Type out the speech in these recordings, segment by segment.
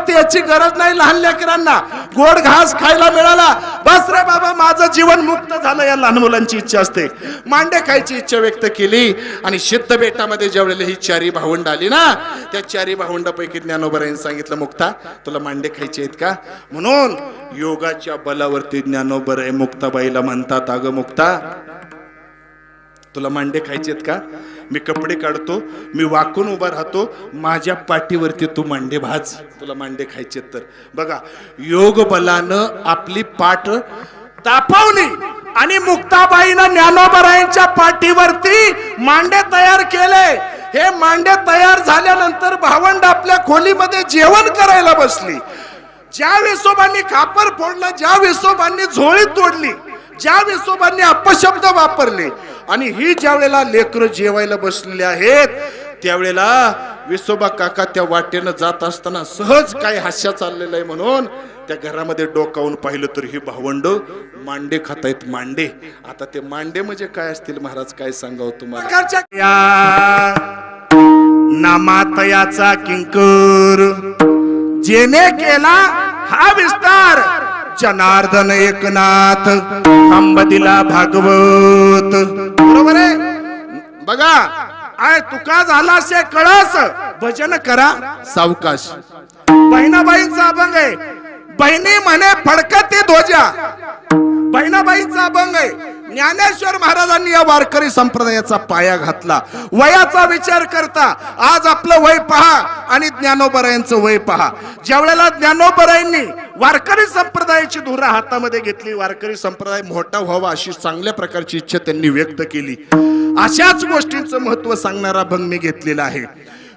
फक्त याची गरज नाही लहान लेकरांना गोड घास खायला मिळाला बस रे बाबा माझं जीवन मुक्त झालं या लहान मुलांची इच्छा असते मांडे खायची इच्छा व्यक्त केली आणि सिद्ध बेटामध्ये ज्यावेळेला ही चारी भावंड आली ना त्या चारी भावंडापैकी ज्ञानोबरायांनी सांगितलं मुक्ता तुला मांडे खायचे आहेत का म्हणून योगाच्या बलावरती ज्ञानोबराय मुक्ताबाईला म्हणतात अगं मुक्ता तुला मांडे खायचे आहेत का मी कपडे काढतो मी वाकून उभा राहतो माझ्या पाठीवरती तू मांडे भाज तुला मांडे खायचे तर बघा योग बलानं आपली पाठ तापवली आणि मुक्ताबाईनं ज्ञानोबरायांच्या पाठीवरती मांडे तयार केले हे मांडे तयार झाल्यानंतर भावंड आपल्या खोलीमध्ये जेवण करायला बसली ज्या विसोबांनी खापर फोडला ज्या विसोबांनी झोळी तोडली ज्या विसोबांनी अपशब्द वापरले आणि ही ज्या वेळेला लेकरं जेवायला बसलेले आहेत त्यावेळेला विसोबा काका त्या वाटेनं जात असताना सहज काय हास्य चाललेलं आहे म्हणून त्या घरामध्ये डोकावून पाहिलं तर ही भावंड मांडे खातायत मांडे आता ते मांडे म्हणजे काय असतील महाराज काय सांगावं तुम्हाला नामातयाचा किंकर जेने केला हा विस्तार जनार्दन एकनाथ अंबदिला भागवत बरोबर आहे बघा आय तुका झाला से कळस भजन करा सावकाश बहिणाबाईंचा अभंग आहे बहिणी म्हणे फडकती ध्वजा बहिणाबाईंचा अभंग आहे ज्ञानेश्वर महाराजांनी या वारकरी संप्रदायाचा पाया घातला वयाचा विचार करता आज आपलं वय पहा आणि ज्ञानोबरायांचं वय पहा ज्यावेळेला ज्ञानोबरायांनी वारकरी संप्रदायाची धुरा हातामध्ये घेतली वारकरी संप्रदाय मोठा व्हावा अशी चांगल्या प्रकारची इच्छा त्यांनी व्यक्त केली अशाच गोष्टींचं महत्व सांगणारा अभंग मी घेतलेला आहे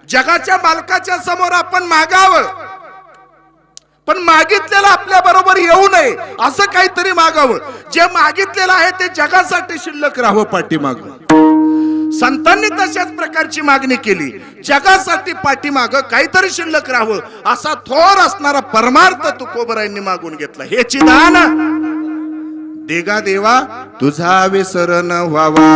जगाच्या मालकाच्या समोर आपण मागावं पण मागितलेलं आपल्या बरोबर येऊ नये असं काहीतरी मागावं जे मागितलेलं आहे ते जगासाठी शिल्लक राहावं पाठीमाग संतांनी तशाच प्रकारची मागणी केली जगासाठी पाठीमाग काहीतरी शिल्लक राहावं असा थोर असणारा परमार्थ तुकोबरायांनी मागून घेतला हे चिदान देगा देवा तुझा विसर न व्हावा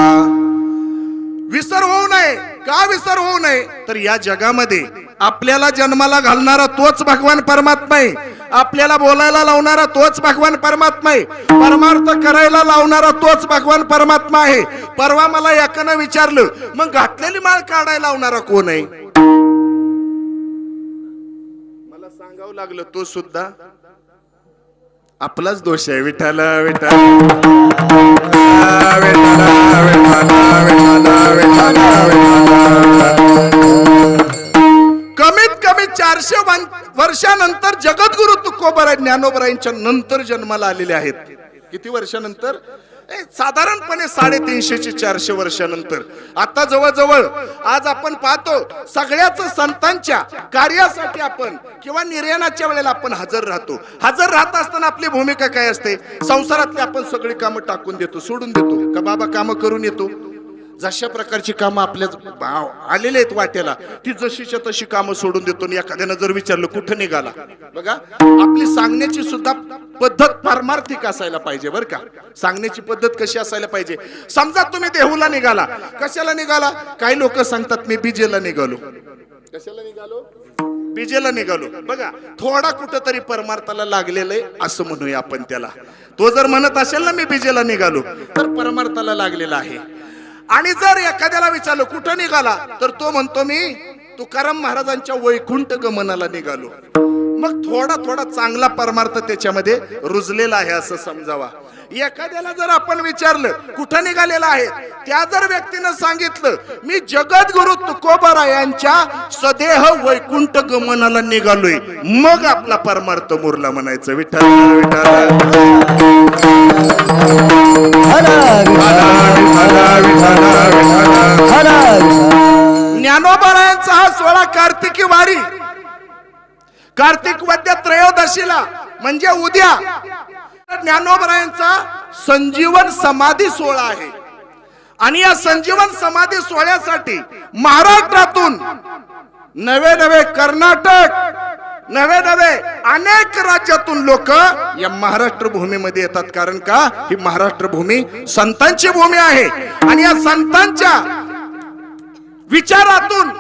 विसर होऊ नये का विसर होऊ नये तर या जगामध्ये आपल्याला जन्माला घालणारा तोच भगवान परमात्मा आहे आपल्याला बोलायला लावणारा तोच भगवान परमात्मा आहे परमार्थ करायला लावणारा तोच भगवान परमात्मा आहे परवा मला एकानं विचारलं मग घातलेली माळ काढायला लावणारा कोण आहे मला सांगावं लागलं तो सुद्धा आपलाच दोष आहे विठ्ठल विठ्ठल कमीत कमी 400 वर्षानंतर जगद्गुरु तुकोबराय ज्ञानोबरायांच्या नंतर जन्माला आलेले आहेत किती वर्षानंतर साधारणपणे 350 ते 400 वर्षानंतर आता जवळजवळ आज आपण पाहतो सगळ्याच संतांच्या कार्यासाठी आपण किंवा निर्याणाच्या वेळेला आपण हजर राहत असताना आपली भूमिका काय असते संसारातली आपण सगळी कामं टाकून देतो सोडून देतो का बाबा कामं करून येतो जशा प्रकारची कामं आपल्या आलेले आहेत वाट्याला ती जशीच्या तशी कामं सोडून देतो आणि एखाद्यानं जर विचारलं कुठं निघाला बघा आपली सांगण्याची सुद्धा पद्धत पारमार्थिक असायला पाहिजे बरं का सांगण्याची पद्धत कशी असायला पाहिजे समजा तुम्ही देहूला निघाला कशाला निघाला काही लोक सांगतात मी बीजेला निघालो कशाला निघालो बीजेला निघालो बघा थोडा कुठंतरी परमार्थाला लागलेलं आहे असं म्हणूया आपण त्याला तो जर म्हणत असेल ना मी बीजेला निघालो तर परमार्थाला लागलेला आहे आणि जर एखाद्याला विचारलं कुठं निघाला तर तो म्हणतो मी तुकाराम महाराजांच्या वैकुंठ गमनाला निघालो मग थोडा चांगला परमार्थ त्याच्यामध्ये रुजलेला आहे असं समजावा एखाद्याला जर आपण विचारलं कुठं निघालेला आहे त्या जर व्यक्तीनं सांगितलं मी जगद्गुरु तुकोबरायांच्या सदेह वैकुंठ गमनाला निघालोय मग आपला परमार्थ मुरला म्हणायचं विठ्ठल ज्ञानोबरायांचा हा 16 कार्तिकी वारी कार्तिक वद्य त्रयोदशीला म्हणजे उद्या ज्ञानोबरायांचा संजीवन समाधी सोहळा आहे आणि या संजीवन समाधी सोहळ्यासाठी महाराष्ट्रातून नवे कर्नाटक नवे अनेक राज्यातून लोक या महाराष्ट्र भूमीमध्ये येतात कारण का ही महाराष्ट्र भूमी संतांची भूमी आहे आणि या संतांच्या विचारातून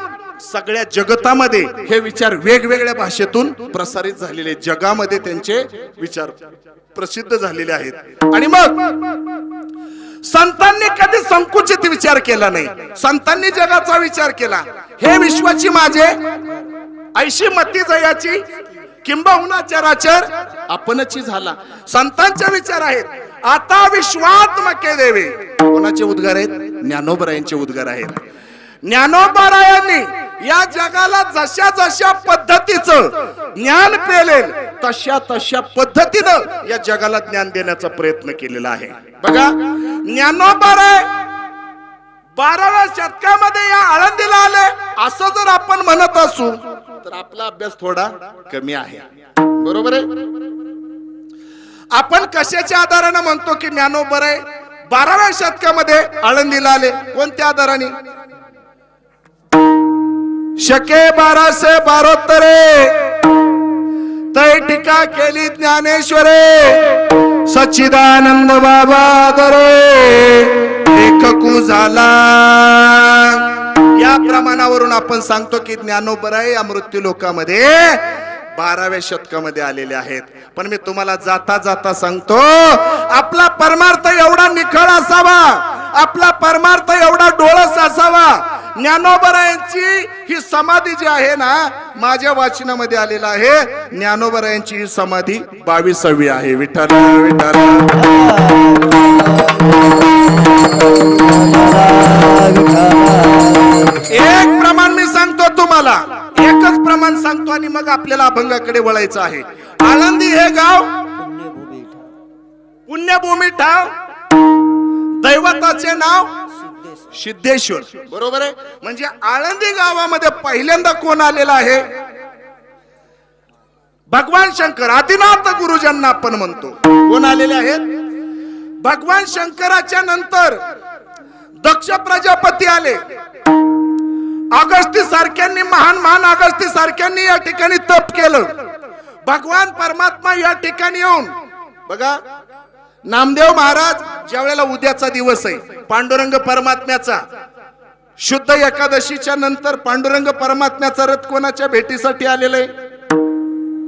सगळ्या जगतामध्ये हे विचार वेगवेगळ्या भाषेतून प्रसारित झालेले, जगामध्ये त्यांचे विचार प्रसिद्ध झालेले आहेत. आणि मग संतांनी कधी संकुचित विचार केला नाही. संतांनी जगाचा विचार केला. हे विश्वाची माझे ऐशी मती जयाची किंबहुना चराचर आपणची झाला. संतांचे विचार आहेत. आता विश्वात्मके देवे कोणाचे उद्गार आहेत? ज्ञानोबरायांचे उद्गार आहेत. ज्ञानोबरायांनी या जगाला जशा जशा पद्धतीचं ज्ञान पेलेल तशा तशा पद्धतीनं या जगाला ज्ञान देण्याचा प्रयत्न केलेला आहे. बघा, ज्ञानोबराय 12व्या शतकामध्ये या आळंदीला आले असं जर आपण म्हणत असू तर आपला अभ्यास थोडा कमी आहे. बरोबर आहे. आपण कशाच्या आधाराने म्हणतो की ज्ञानोबराय 12व्या शतकामध्ये आळंदीला आले? कोणत्या आधाराने? शके 1272 तै टीका केली ज्ञानेश्वरे सच्चिदानंद बाबा दरे लेखकू झाला. या प्रमाणावरून आपण सांगतो की ज्ञानोबराय या मृत्यू लोकामध्ये 12व्या शतकामध्ये आलेले आहेत. पण मी तुम्हाला जाता जाता सांगतो, आपला परमार्थ एवढा निखळ असावा, आपला परमार्थ एवढा डोळस असावा. ज्ञानोबरायांची ही समाधी जी आहे ना, माझ्या वाचनामध्ये आलेला आहे, ज्ञानोबरायांची ही समाधी 22वी आहे. विठ्ठल विठ्ठल. एक प्रमाण मी सांगतो तुम्हाला, एकच प्रमाण सांगतो आणि मग आपल्याला अभंगाकडे वळायचं आहे. आळंदी हे गाव पुण्यभूमी ठाव, दैवताचे नाव सिद्धेश्वर. बरोबर आहे. म्हणजे आळंदी गावामध्ये पहिल्यांदा कोण आलेला आहे? भगवान शंकर, आदिनाथ गुरुजींना आपण म्हणतो. कोण आलेले आहेत? भगवान शंकराच्या नंतर दक्ष प्रजापती आले. अगस्ती सारख्यांनी, महान महान अगस्ती सारख्यांनी या ठिकाणी तप केलं. भगवान परमात्मा या ठिकाणी येऊन, बघा, नामदेव महाराज ज्या वेळेला उद्याचा दिवस आहे पांडुरंग परमात्म्याचा, शुद्ध एकादशीच्या नंतर पांडुरंग परमात्म्याचा रथ कोणाच्या भेटीसाठी आलेला आहे?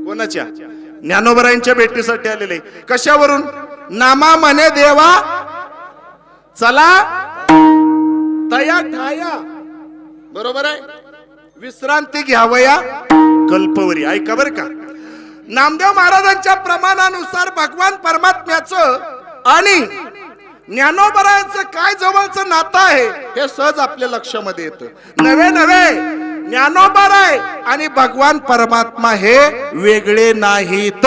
कोणाच्या? ज्ञानोबरायांच्या भेटीसाठी आलेले. कशावरून? नामा म्हणे देवा चला तया ठाया. बरोबर आहे. विश्रांती घ्यावया कल्पवरी. ऐका बर का, नामदेव महाराजांच्या प्रमाणानुसार भगवान परमात्म्याचं आणि ज्ञानोबरायांचं काय जवळचं नातं आहे हे सहज आपल्या लक्षामध्ये येतं. नवे नवे ज्ञानोबराय आणि भगवान परमात्मा हे वेगळे नाहीत.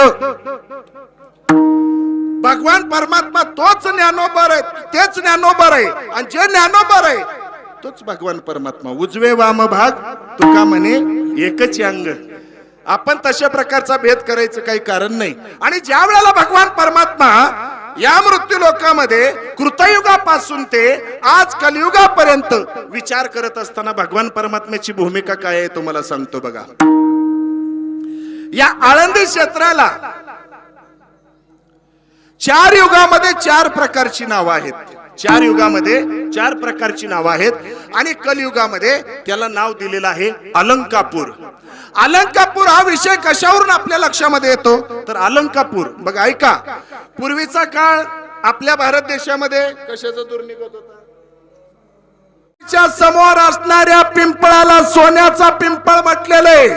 भगवान परमात्मा तोच ज्ञानोबर आहे, तेच ज्ञानोबर आहे, आणि जे ज्ञानोबर आहे तोच भगवान परमात्मा. उजवे वाम भाग तुका म्हणे एकच अंग. आपण तशा प्रकारचा भेद करायचं काही कारण नाही. आणि ज्या वेळेला भगवान परमात्मा या मृत्यू लोकामध्ये कृतयुगापासून ते आज कलियुगापर्यंत विचार करत असताना भगवान परमात्म्याची भूमिका काय आहे तुम्हाला सांगतो. बघा, या आळंदी क्षेत्राला 4 युगामध्ये 4 प्रकारची नावं आहेत. 4 युगामध्ये 4 प्रकारची नावं आहेत. आणि कलियुगामध्ये त्याला नाव दिलेलं आहे अलंकापूर. अलंकापूर हा विषय कशावरून आपल्या लक्षामध्ये येतो तर अलंकापूर, बघा ऐका, पूर्वीचा काळ आपल्या भारत देशामध्ये कशाचा दूर निघत होता? समोर असणाऱ्या पिंपळाला सोन्याचा पिंपळ म्हटलेलं आहे.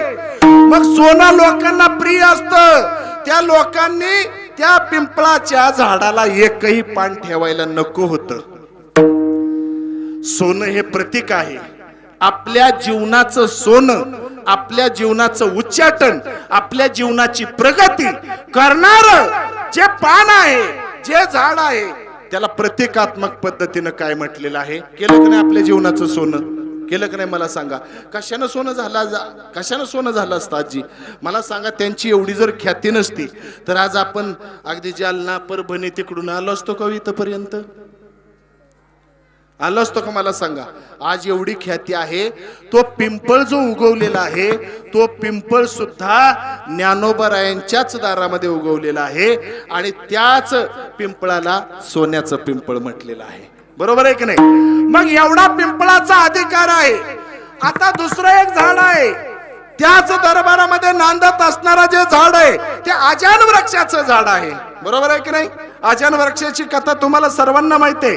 मग सोनं लोकांना प्रिय असतं. त्या लोकांनी त्या पिंपळाच्या झाडाला एकही पान ठेवायला नको होतं. सोनं हे प्रतीक आहे. आपल्या जीवनाचं सोनं, आपल्या जीवनाचं उच्चाटन, आपल्या जीवनाची प्रगती करणार जे पान आहे, जे झाड आहे, त्याला प्रतिकात्मक पद्धतीनं काय म्हटलेलं आहे? केलं की नाही आपल्या जीवनाचं सोनं? केलं की नाही मला सांगा. कशानं सोनं झालं? कशानं सोनं झालं असतं आजी मला सांगा. त्यांची एवढी जर ख्याती नसती तर आज आपण अगदी जालना परभणी तिकडून आलो असतो का? इथपर्यंत आलो असतो का? मला सांगा. आज एवढी ख्याती आहे. तो पिंपळ जो उगवलेला आहे, तो पिंपळ सुद्धा ज्ञानोबरायांच्याच दारामध्ये उगवलेला आहे. आणि त्याच पिंपळाला सोन्याचं पिंपळ म्हटलेलं आहे. बरोबर आहे की नाही? मग एवढा पिंपळाचा अधिकार आहे आता दुसरं एक झाड आहे, त्याच दरबारामध्ये नांदत असणारा जे झाड आहे ते आजान वृक्षाचं झाड आहे. बरोबर आहे की नाही? आजान वृक्षाची कथा तुम्हाला सर्वांना माहिती आहे.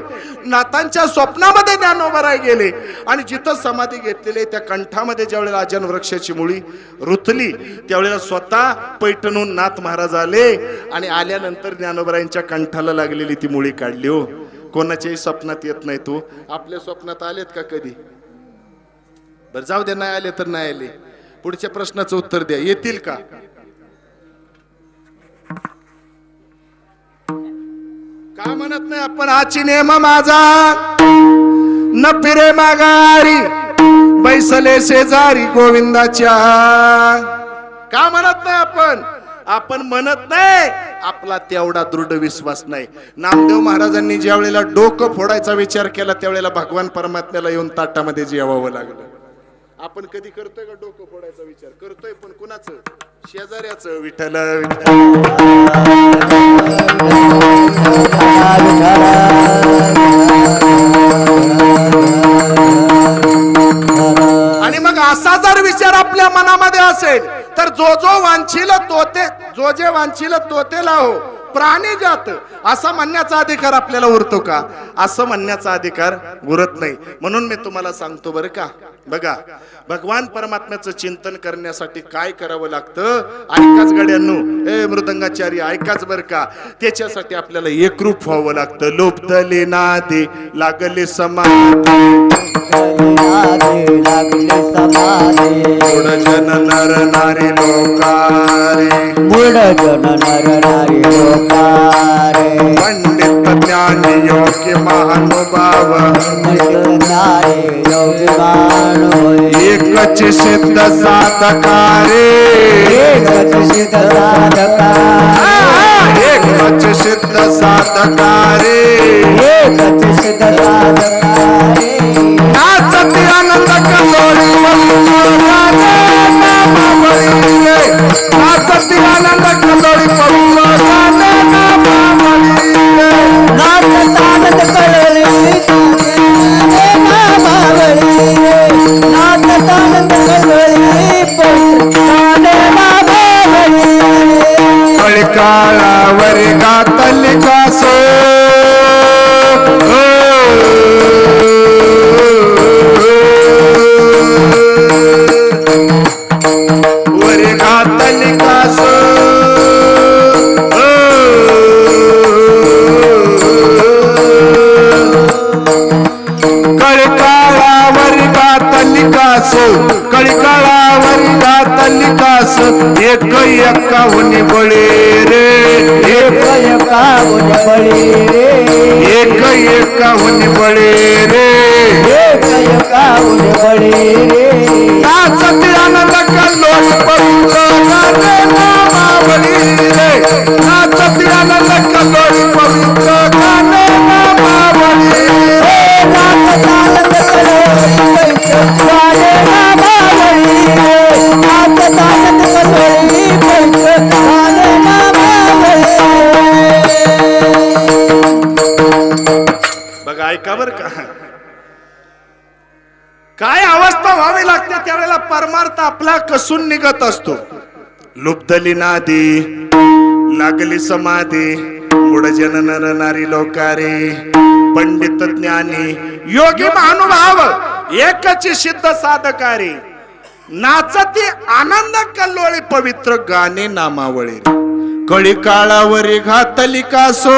नाथांच्या स्वप्नामध्ये ज्ञानोबा गेले आणि जिथं समाधी घेतलेली त्या कंठामध्ये ज्यावेळेला आजान वृक्षाची मुळी रुतली त्यावेळेला स्वतः पैठणून नाथ महाराज आले आणि आल्यानंतर ज्ञानोबांच्या कंठाला लागलेली ती मुळी काढली. हो, कोणाच्याही स्वप्नात येत नाही. तू आपल्या स्वप्नात आलेत का कधी? बरं जाऊ दे, नाही आले तर नाही आले. पुढच्या प्रश्नाचं उत्तर द्या, येतील का? का म्हणत नाही आपण आची नेम माझा न फिरे माघारी बैसले शेजारी गोविंदाच्या? का म्हणत नाही आपण? आपण म्हणत नाही, आपला तेवढा दृढ विश्वास नाही. नामदेव महाराजांनी ज्या वेळेला डोकं फोडायचा विचार केला त्यावेळेला भगवान परमात्म्याला येऊन ताटामध्ये जेवावं लागलं. आपण कधी करतोय का डोकं फोडायचा विचार? करतोय, पण कुणाचं? शेजाऱ्याचं. विठ्ठल आणि मग असा जर विचार आपल्या मनामध्ये असेल तर जो वांछील तोते, जे वांछील तोते लाहो प्राणी जात, असं म्हणण्याचा अधिकार आपल्याला उरतो का? असं म्हणण्याचा अधिकार उरत नाही. म्हणून मी तुम्हाला सांगतो बरं का, बघा भगवान परमात्म्याचं चिंतन करण्यासाठी काय करावं लागतं? ऐकाच गड्यांनो, ए मृदंगाचारी ऐकाच बरं का, त्याच्यासाठी आपल्याला एकरूप व्हावं लागतं. लोपदले नादे लागले समाधी, मूढ जन नर नारी लोकारे, मूढ जन नर नारी लोकारे, पंडित ज्ञानी योग्य महानुभाव, योगी मानव, एकच सिद्ध साधकारे, एकच सिद्ध साधकारे, एकच सिद्ध साधकारे, एकच सिद्ध साधकारे, नाचती आनंद कलोळी नाचती आनंद कलोळी नाचतानंद कळली मावळी, नाचतानंद कळली काळावरी गातली कासो, वरी घातली कासो, कळकाळावरी गातली कासो, कळकाळावरी गातली कास, एक एकाहुनी बळी रे, एक एकाहुनी बळी रे, एक एकाहुनी बळी रे, एक एकाहुनी बळी रे, नाचती आनंद कल्लोळ पवित्र गाणे नामावळी रे, नाचती आनंद कल्लोळ पवित्र गाणे नामावळी रे, नाचतानंद कळली गाणे नामावळी रे, नाचतानंद कळली गाणे नामावळी. बघा ऐका बर का, काय अवस्था व्हावी लागते त्यावेळेला परमार्थ आपला कसून निघत असतो. लुब्धली नादी लागली समाधी, मूढ जन नर नारी लोकारे, पंडित ज्ञानी योगी महानुभाव, एकच सिद्ध साधकारे, नाचती आनंद कल्लोळी पवित्र गाणे नामावळी, कळी काळावरी घातली कासो,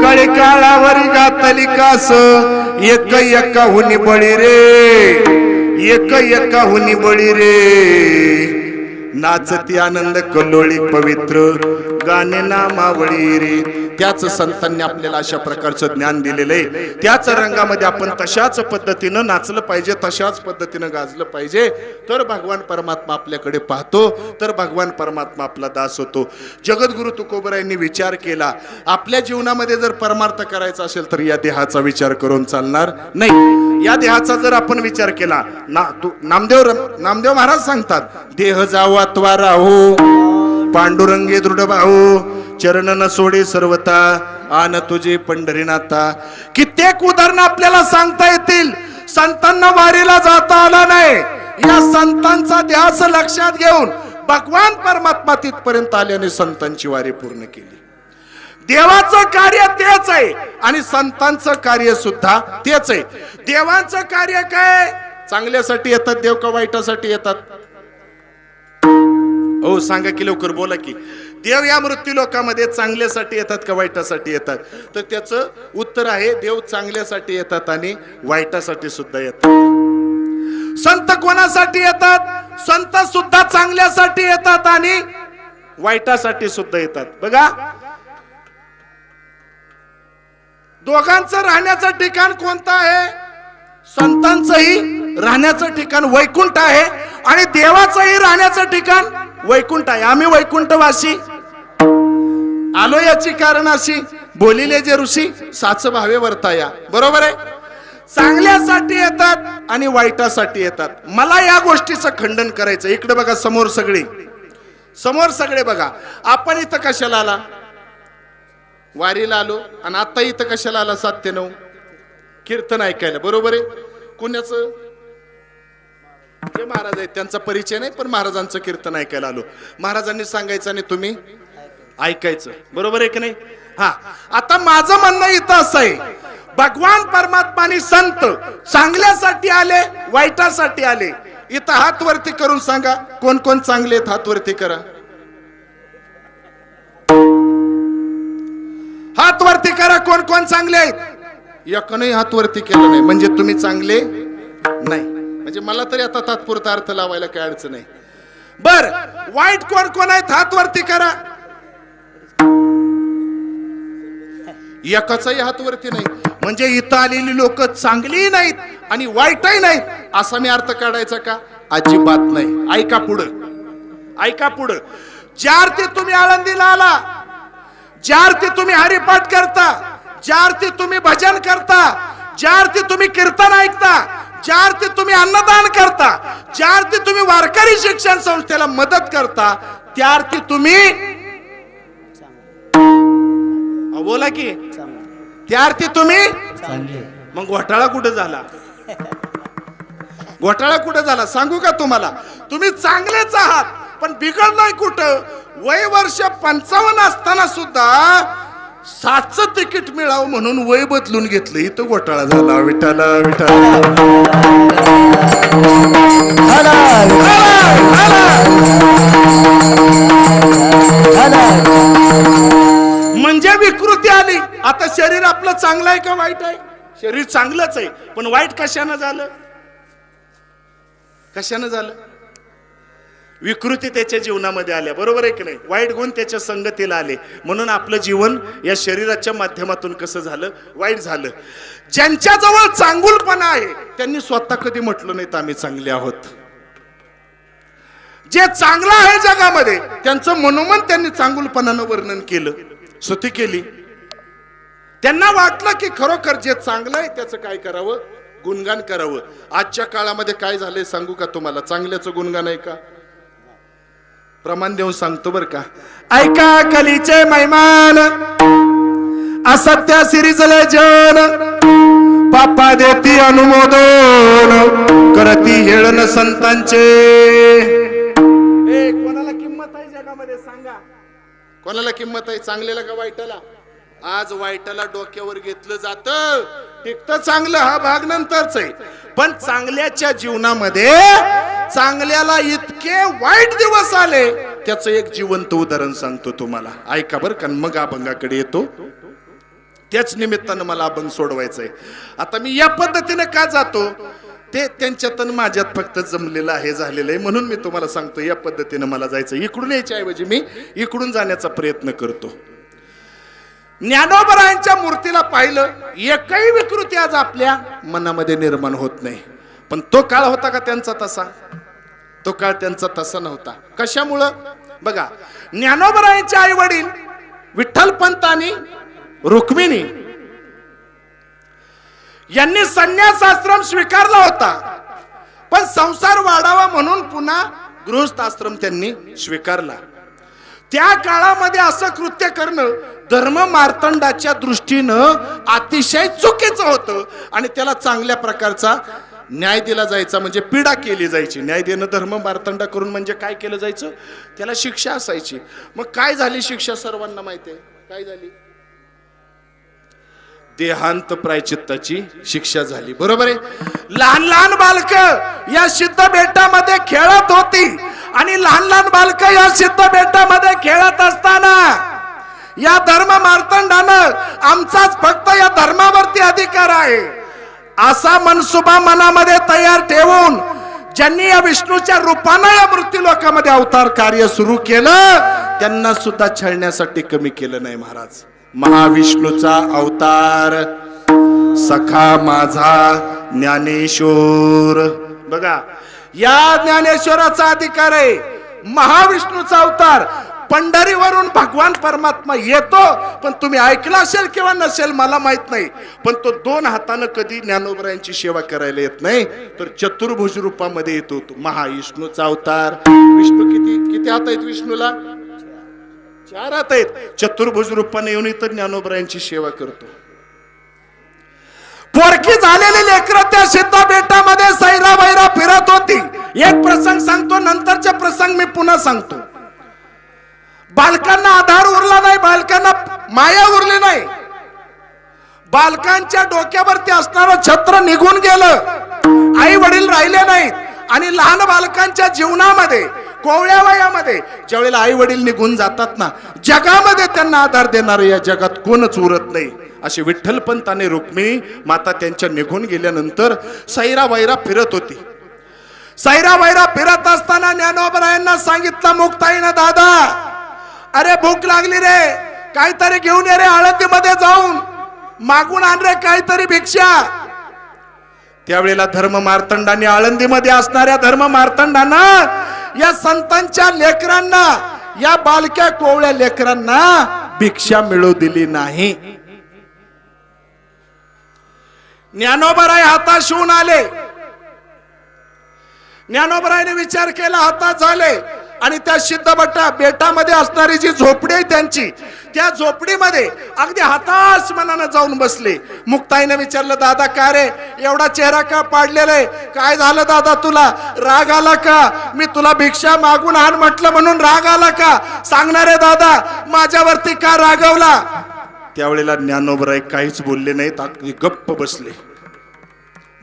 कळी काळावरी घातली कास, एक एकाहुनी बळी रे, एक एकाहुनी बळी रे, नाचती आनंद कल्लोळी पवित्र गाणे नामावळी रे. त्याच संतांनी आपल्याला अशा प्रकारचं ज्ञान दिलेलं आहे. त्याच रंगामध्ये आपण तशाच पद्धतीनं नाचलं पाहिजे, तशाच पद्धतीनं गाजलं पाहिजे, तर भगवान परमात्मा आपल्याकडे पाहतो, तर भगवान परमात्मा आपला दास होतो. जगद्गुरु तुकोबरायांनी विचार केला, आपल्या जीवनामध्ये जर परमार्थ करायचा असेल तर या देहाचा विचार करून चालणार नाही. या देहाचा जर आपण विचार केला, नामदेव महाराज सांगतात, देह जावा त्वारा हो, पांडुरंगे दृढ भाऊ, चरण न सोडे सर्वता, आन तुझे पंढरीनाथा. कित्येक उदाहरणं आपल्याला सांगता येतील. संतांना वारीला जाता आला नाही, या संतांचा ध्यास लक्षात घेऊन भगवान परमात्मा तिथपर्यंत आल्याने संतांची वारी पूर्ण केली. देवाचं कार्य तेच आहे आणि संतांचं कार्य सुद्धा तेच आहे. देवांचं कार्य काय? चांगल्यासाठी येतात देव का वाईटासाठी येतात? हो सांगा की लवकर, बोला की. देव या मृत्यू लोकांमध्ये चांगल्यासाठी येतात का वाईटासाठी येतात? तर त्याचं उत्तर आहे देव चांगल्यासाठी येतात आणि वाईटासाठी सुद्धा येतात. संत कोणासाठी येतात? संत सुद्धा चांगल्यासाठी येतात आणि वाईटासाठी सुद्धा येतात. बघा, दोघांचं राहण्याचं ठिकाण कोणतं आहे? संतांचंही राहण्याचं ठिकाण वैकुंठ आहे आणि देवाचंही राहण्याचं ठिकाण वैकुंठ आहे. आम्ही वैकुंठवासी आलो याची कारण अशी, बोलिले जे ऋषी साच भावे वर्ताया. बरोबर आहे. चांगल्यासाठी येतात आणि वाईटासाठी येतात. मला या गोष्टीचं खंडन करायचं. इकडे बघा, समोर सगळे बघा. आपण इथं कशाला आला? वारीला आलो. आणि आता इथं कशाला आला? 7 ते 9 कीर्तन ऐकायला. बरोबर आहे. कुणाचं? जे महाराज आहेत त्यांचा परिचय नाही, पण महाराजांचं कीर्तन ऐकायला आलो. महाराजांनी सांगायचं आणि तुम्ही ऐकायचं. बरोबर आहे की नाही? हा, आता माझं म्हणणं इथं असं आहे, भगवान परमात्माने संत चांगल्यासाठी आले, वाईटासाठी आले. इथं हात वरती करून सांगा कोण कोण चांगले आहेत. हात वरती करा. हात वरती करा कोण कोण चांगले आहेत. एकनही हात वरती केलं नाही म्हणजे तुम्ही चांगले नाही. म्हणजे मला तरी आता तात्पुरता अर्थ लावायला काय अडचण नाही. बर, वाईट कोण कोण आहेत? हात वरती करा. एकाचाही हात वरती नाही म्हणजे इथं आलेली लोक चांगली नाहीत आणि वाईटही नाहीत असा मी अर्थ काढायचा का? अजिबात नाही. ऐका पुढं. ज्या अर्थी तुम्ही आळंदीला आला, ज्या अर्थी तुम्ही हरिपाठ करता, ज्या अर्थी तुम्ही भजन करता, ज्या अर्थी तुम्ही कीर्तन ऐकता, ज्या अर्थी तुम्ही अन्नदान करता, ज्या अर्थी तुम्ही वारकरी शिक्षण संस्थेला मदत करता, त्या अर्थी तुम्ही बोला की त्या अर्थी तुम्ही. मग घोटाळा कुठे झाला? सांगू का तुम्हाला? तुम्ही चांगलेच आहात पण बिघडलाय कुठं? वय वर्ष 55 असताना सुद्धा 60चं तिकीट मिळावं म्हणून वय बदलून घेतलं. इथं घोटाळा झाला. विठाला म्हणजे विकृती आली. आता शरीर आपलं चांगलं आहे का वाईट आहे? शरीर चांगलंच आहे पण वाईट कशानं झालं? विकृती त्याच्या जीवनामध्ये आल्या. बरोबर आहे की नाही? वाईट गुण त्याच्या संगतीला आले म्हणून आपलं जीवन या शरीराच्या माध्यमातून कसं झालं? वाईट झालं. ज्यांच्या जवळ चांगुलपणा आहे त्यांनी स्वतः कधी म्हटलं नाहीत आम्ही चांगले आहोत. जे चांगलं आहे जगामध्ये त्यांचं मनोमन त्यांनी चांगुलपणानं वर्णन केलं, स्तुती केली. त्यांना वाटलं की खरोखर जे चांगलं आहे त्याचं काय करावं? गुणगान करावं. आजच्या काळामध्ये काय झालंय सांगू का तुम्हाला? चांगल्याचं गुणगान आहे का? प्रमाण देऊन सांगतो बर का. ऐका कलीचे मैमान, असत्य सिरिजले जन, पापा देती अनुमोदन, करती हेळन संतांचे. कोणाला किंमत आहे जगामध्ये सांगा? कोणाला किंमत आहे? चांगल्याला का वाईटाला? आज वाईटाला डोक्यावर घेतलं जातं. टिकतं चांगलं हा भाग नंतरच आहे पण चांगल्याच्या जीवनामध्ये चांगल्याला इतके वाईट दिवस आले त्याचं एक जिवंत उदाहरण सांगतो तुम्हाला. ऐका बरं का. मग अभंगाकडे येतो. त्याच निमित्तानं मला अभंग सोडवायचंय. आता मी या पद्धतीने का जातो ते त्यांच्यात माझ्यात फक्त जमलेलं आहे, झालेलं आहे म्हणून मी तुम्हाला सांगतो. या पद्धतीने मला जायचं. इकडून यायच्या ऐवजी मी इकडून जाण्याचा प्रयत्न करतो. ज्ञानोबरायांच्या मूर्तीला पाहिलं, एकही विकृती आज आपल्या मनामध्ये निर्माण होत नाही. पण तो काळ होता का त्यांचा तसा? तो काळ त्यांचा तसा नव्हता. कशामुळं? बघा, ज्ञानोबरायांचे आई वडील विठ्ठलपंत आणि रुक्मिणी यांनी संन्यास आश्रम स्वीकारला होता पण संसार वाढावा म्हणून पुन्हा गृहस्थ आश्रम त्यांनी स्वीकारला. त्या काळामध्ये असं कृत्य करणं धर्म मार्तंडाच्या दृष्टीनं अतिशय चुकीचं होतं आणि त्याला चांगल्या प्रकारचा न्याय दिला जायचा, म्हणजे पीडा केली जायची. न्याय देणं धर्म मार्तंडा करून म्हणजे काय केलं जायचं, त्याला शिक्षा असायची. मग काय झाली शिक्षा सर्वांना माहिती आहे, काय झाली? देहांत प्रायचित्ताची शिक्षा झाली. बरोबर आहे. लहान लहान बालक या सिद्ध बेटामध्ये खेळत होती आणि लहान लहान बालक या सिद्ध बेटामध्ये खेळत असताना या धर्म मार्तंडानं आमचाच फक्त या धर्मावरती अधिकार आहे असा मनसुबा मनामध्ये तयार ठेवून ज्यांनी या विष्णूच्या रूपानं या मृत्यू लोकांमध्ये अवतार कार्य सुरू केलं त्यांना सुद्धा छळण्यासाठी कमी केलं नाही महाराज. महाविष्णूचा अवतार सखा माझा ज्ञानेश्वर. बघा, या ज्ञानेश्वराचा अधिकार आहे. महाविष्णूचा अवतार. पंढरीवरून भगवान परमात्मा येतो, पण तुम्ही ऐकलं असेल किंवा नसेल मला माहित नाही, पण तो 2 हातानं कधी ज्ञानोबरायांची सेवा करायला येत नाही, तर चतुर्भुज रूपामध्ये येतो. तो महाविष्णूचा अवतार. विष्णू किती हात आहेत विष्णूला? 4 हात आहेत. चतुर्भुज रूपाने येऊन इथं ज्ञानोबरायांची सेवा करतो. पोरकी झालेली लेकरं त्या सिद्ध बेटामध्ये सैरा वैरा फिरत होती. एक प्रसंग सांगतो, नंतरचे प्रसंग मी पुन्हा सांगतो. बालकांना आधार उरला नाही, बालकांना माया उरली नाही. बालकांच्या डोक्यावरती असणारं छत्र निघून गेलं. आई वडील राहिले नाहीत आणि लहान बालकांच्या जीवनामध्ये कोवळ्या वयामध्ये ज्यावेळेला आई वडील निघून जातात ना, जगामध्ये त्यांना आधार देणारं या जगात कोणच उरत नाही. असे विठ्ठलपंत आणि रुक्मिणी माता त्यांच्या निघून गेल्यानंतर सैरा वैरा फिरत होती. सैरा वैरा फिरत असताना ज्ञानोबरायांना सांगितलं मुक्ताईनं, दादा अरे भूक लागली रे, काहीतरी घेऊन ये रे, आळंदीमध्ये जाऊन मागून आण रे काहीतरी भिक्षा. त्यावेळेला धर्म मार्तंडाने आळंदीमध्ये असणाऱ्या धर्म मार्तंडांना या संतांच्या लेकरांना, या बालक्या कोवळ्या लेकरांना भिक्षा मिळू दिली नाही. ज्ञानोबराय हाताश होऊन आले. ज्ञानोबरायने विचार केला, हातात झाले आणि त्या सिद्ध बेटामध्ये असणारी जी झोपडी आहे त्यांची, त्या झोपडीमध्ये अगदी हताश मनानं जाऊन बसले. मुक्ताईने विचारलं, दादा काय रे एवढा चेहरा का पाडलेला आहे, काय झालं दादा, तुला राग आला का? मी तुला भिक्षा मागून आण म्हटलं म्हणून राग आला का? सांगणारे दादा माझ्यावरती का रागवला? त्यावेळेला ज्ञानोबराय काहीच बोलले नाहीत, अगदी गप्प बसले.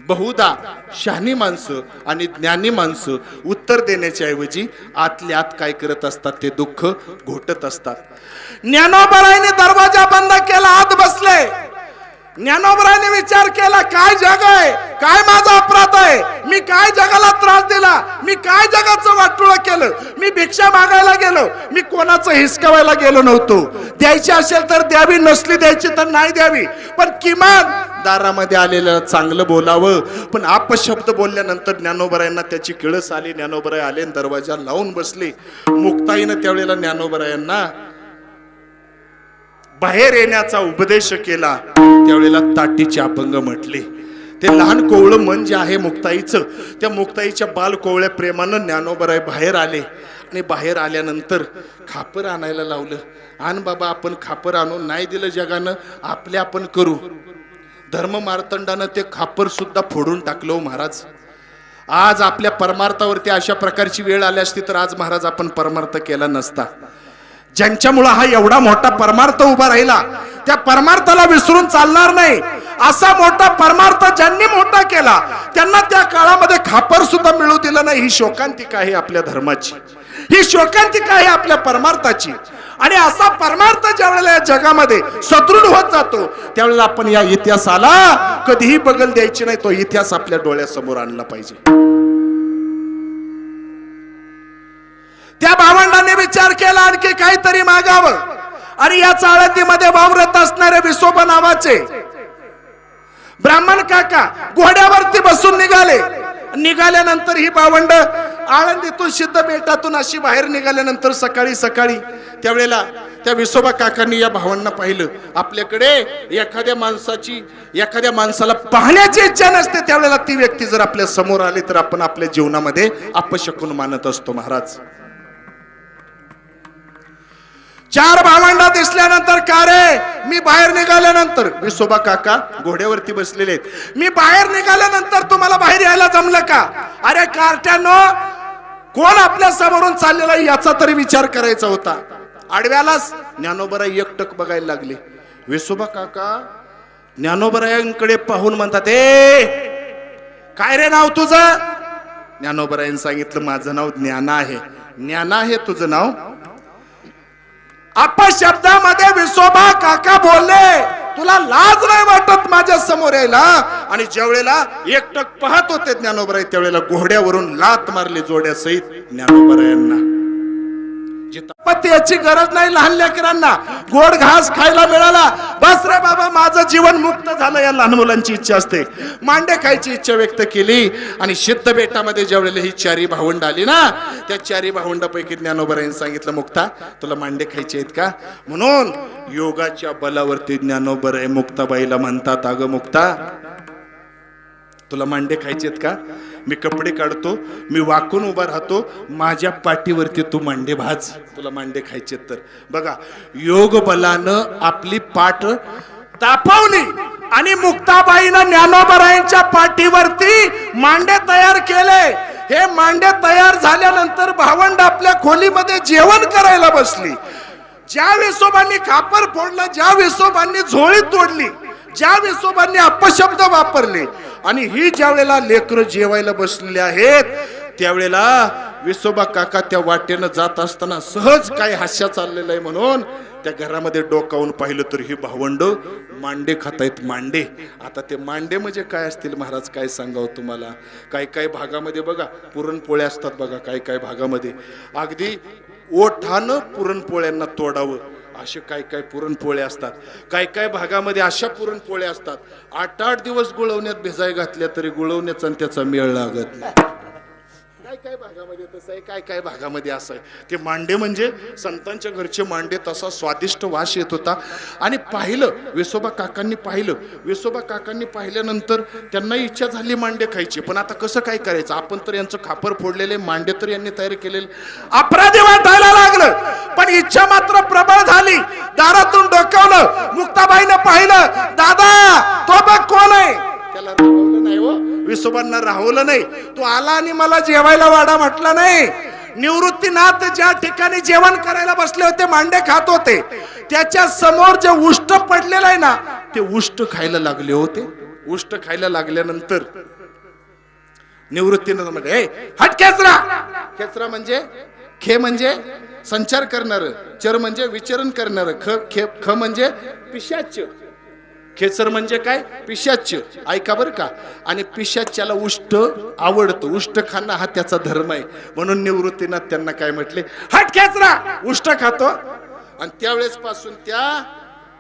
बहुधा शहाणी माणसं आणि ज्ञानी माणसं उत्तर देण्याच्या ऐवजी आतल्या आत काय करत असतात, ते दुःख घोटत असतात. ज्ञानोबरायने दरवाजा बंद केला, आत बसले. ज्ञानोबरायने विचार केला, काय जग आहे, काय माझा अपराध आहे, मी काय जगाला त्रास दिला, मी काय जगाचं वाटोळं केलं, मी भिक्षा मागायला गेलो, मी कोणाचं हिसकावायला गेलो नव्हतो. द्यायची असेल तर द्यावी, नसली द्यायची तर नाही द्यावी, पण किमान दारामध्ये आलेलं चांगलं बोलावं. पण अपशब्द बोलल्यानंतर ज्ञानोबरायांना त्याची किळस आली. ज्ञानोबराय आले आणि दरवाजा लावून बसले. मुक्ताईनं त्यावेळेला ज्ञानोबरायांना बाहेर येण्याचा उपदेश केला. त्यावेळेला ताटीचे अभंग म्हटले. ते लहान कोवळं मन जे आहे मुक्ताईचं, त्या मुक्ताईच्या बाल कोवळ्या प्रेमानं ज्ञानोबराय बाहेर आले आणि बाहेर आल्यानंतर खापर आणायला लावलं. आण बाबा, आपण खापर आणू, नाही दिलं जगानं, आपले आपण करू. धर्म मार्तंडानं ते खापर सुद्धा फोडून टाकलं महाराज. आज आपल्या परमार्थावरती अशा प्रकारची वेळ आली असती तर आज महाराज आपण परमार्थ केला नसता. ज्यांच्यामुळे हा एवढा मोठा परमार्थ उभा राहिला, त्या परमार्थाला विसरून चालणार नाही. असा मोठा परमार्थ ज्यांनी मोठा केला त्यांना त्या काळामध्ये खापर सुद्धा मिळू दिलं नाही. ही शोकांतिका आहे आपल्या धर्माची, ही शोकांतिका आहे आपल्या परमार्थाची. आणि असा परमार्थ ज्या वेळेला या जगामध्ये सदृढ होत जातो त्यावेळेला आपण या इतिहासाला कधीही बगल द्यायची नाही. तो इतिहास आपल्या डोळ्यासमोर आणला पाहिजे. त्या भावंडाने विचार केला आणखी काहीतरी मागावं. आणि या आळंदीमध्ये वावरत असणारे विसोबा नावाचे ब्राह्मण काका घोड्यावरती बसून निघाले. निघाल्यानंतर ही भावंड आळंदीतून सिद्ध बेटातून अशी बाहेर निघाल्यानंतर सकाळी सकाळी त्यावेळेला त्या विसोबा काकांनी या भावांना पाहिलं. आपल्याकडे एखाद्या माणसाला पाहण्याची इच्छा नसते, त्यावेळेला ती व्यक्ती जर आपल्या समोर आली तर आपण आपल्या जीवनामध्ये अपशकुन मानत असतो महाराज. चार भावंडा दिसल्यानंतर का रे मी बाहेर निघाल्यानंतर विसोबा काका घोड्यावरती बसलेले आहेत, मी बाहेर निघाल्यानंतर तुम्हाला बाहेर यायला जमलं का? अरे कार्ट्यानो, कोण आपल्या समोरून चाललेला आहे याचा तरी विचार करायचा होता. आडव्यालाच ज्ञानोबराई एकटक बघायला लागले. विसोबा काका ज्ञानोबरायांकडे पाहून म्हणतात, ए काय रे नाव तुझं? ज्ञानोबरायांनी सांगितलं, माझं नाव ज्ञाना आहे. ज्ञाना आहे तुझं नाव? अपशब्दामध्ये विसोबा काका बोलले, तुला लाज नाही वाटत माझ्या समोर यायला? आणि ज्या वेळेला एकटक पाहत होते ज्ञानोबराय त्यावेळेला घोड्यावरून लात मारली जोड्यासहित ज्ञानोबरायांना. याची गरज नाही लहान लेकरांना, गोड घास खायला मिळाला बस रे बाबा, माझं जीवन मुक्त झालं. या लहान मुलांची इच्छा असते, मांडे खायची इच्छा व्यक्त केली. आणि सिद्ध बेटामध्ये ज्या वेळेला ही चारी भावंड आली ना, त्या चारी भावंडापैकी ज्ञानोबरायांनी सांगितलं, मुक्ता तुला मांडे खायचे आहेत का? म्हणून योगाच्या बलावरती ज्ञानोबराय मुक्ताबाईला म्हणतात, अगं मुक्ता तुला मांडे खायचेत का? मी कपडे काढतो, मी वाकून उभा राहतो, माझ्या पाठीवरती तू मांडे भाज, तुला मांडे खायचेत तर. बघा, योग बलानं आपली पाठ तापवली आणि मुक्ताबाईनं ज्ञानोबरायांच्या पाठीवरती मांडे तयार केले. हे मांडे तयार झाल्यानंतर भावंड आपल्या खोलीमध्ये जेवण करायला बसली. ज्या विसोबांनी खापर फोडलं, ज्या विसोबांनी झोळी तोडली, ज्या विसोबांनी अपशब्द वापरले, आणि ही ज्या वेळेला लेकरं जेवायला बसलेले आहेत त्यावेळेला विसोबा काका त्या वाटेनं जात असताना सहज काय हास्य चाललेलं आहे म्हणून त्या घरामध्ये डोकावून पाहिलं तर ही भावंड मांडे खातायत. मांडे, आता ते मांडे म्हणजे काय असतील महाराज, काय सांगावं तुम्हाला. काही काही भागामध्ये बघा पुरणपोळ्या असतात, बघा काही काही भागामध्ये अगदी ओठानं पुरणपोळ्यांना तोडावं असे काय काय पुरणपोळ्या असतात. काय काय भागामध्ये अशा पुरणपोळ्या असतात 8-8 दिवस गुळवण्यात भिजाय घातल्या तरी गुळवण्याचा आणि त्याचा मेळ लागत नाही. काय काय भागामध्ये तसं आहे, काय काय भागामध्ये असं आहे. ते मांडे म्हणजे संतांच्या घरचे मांडे, तसा स्वादिष्ट वास येत होता. आणि पाहिलं विसोबा काकांनी, पाहिलं विसोबा काकांनी पाहिल्यानंतर त्यांना इच्छा झाली मांडे खायची. पण आता कसं काय करायचं, आपण तर यांचं खापर फोडलेले, मांडे तर यांनी तयार केलेले, अपराधी वाटायला लागलं. पण इच्छा मात्र प्रबळ झाली. दारातून डोकावलं, मुक्ताबाईनं पाहिलं, दादा तो बघ कोण आहे. त्याला राहवलं नाही हो, विसोबांना राहवलं नाही. तो आला आणि मला जेवायला वाढा म्हटला नाही. निवृत्तीनाथ ज्या ठिकाणी जेवण करायला बसले होते, मांडे खात होते, त्याच्या समोर जे उष्ट पडलेलं आहे ना, ते उष्ट खायला लागले होते. उष्ट खायला लागल्यानंतर निवृत्तीनाथ म्हणजे हट खेचरा. खेचरा म्हणजे खे म्हणजे संचार करणार, चर म्हणजे विचरण करणार, ख म्हणजे पिशाच. खेचर म्हणजे काय? पिशाच. ऐका बरं का. आणि पिशाच्याला उष्ट आवडतं, उष्ट खाणं हा त्याचा धर्म आहे. म्हणून निवृत्तीनाथ त्यांना काय म्हटले, हट खेचरा, उष्ट खातो. आणि त्यावेळेस पासून त्या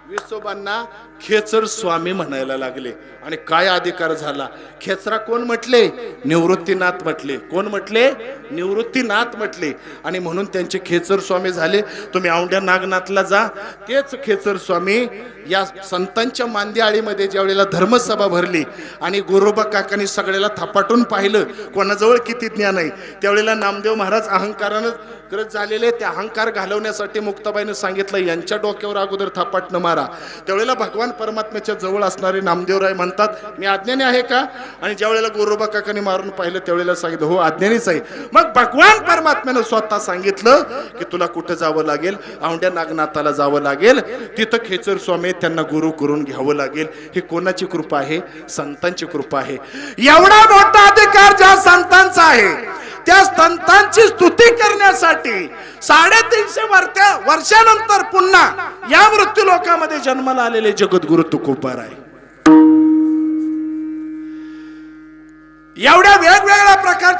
विसोबांना खेचर स्वामी म्हणायला लागले. आणि काय अधिकार झाला. खेचरा कोण म्हटले? निवृत्तीनाथ म्हटले. कोण म्हटले? निवृत्तीनाथ म्हटले. आणि म्हणून त्यांचे खेचर स्वामी झाले. तुम्ही औंढ्या नागनाथला जा, तेच खेचर स्वामी या संतांच्या मांदियाळीमध्ये ज्या वेळेला धर्मसभा भरली आणि गुरुबा काकांनी सगळ्याला थापाटून पाहिलं कोणाजवळ किती ज्ञान आहे, त्यावेळेला नामदेव महाराज अहंकारानं ग्रस्त झालेले. ते अहंकार घालवण्यासाठी मुक्ताबाईनं सांगितलं, यांच्या डोक्यावर अगोदर थापाट न मारा. त्यावेळेला भगवान परमात्म्याच्या जवळ असणारे नामदेवराय म्हणतात, मी अज्ञानी आहे का? आणि ज्या वेळेला गुरुबा काकांनी मारून पाहिलं त्यावेळेला सांगितलं, हो अज्ञानीच आहे. मग भगवान परमात्म्यानं स्वतः सांगितलं की तुला कुठं जावं लागेल? औंढ्या नागनाथाला जावं लागेल. तिथं खेचर स्वामी त्यांना गुरु करून घ्यावं लागेल. ही कोणाची कृपा आहे? संतांची कृपा आहे. एवढा मोठा अधिकार ज्या संतांचा आहे, त्या संतांची स्तुती करण्यासाठी 350 वर्षानंतर पुन्हा या मृत्यू लोकामध्ये जन्माला आलेले जगद्गुरु तुकोबाराय. एवढ्या वेगवेगळ्या प्रकारच्या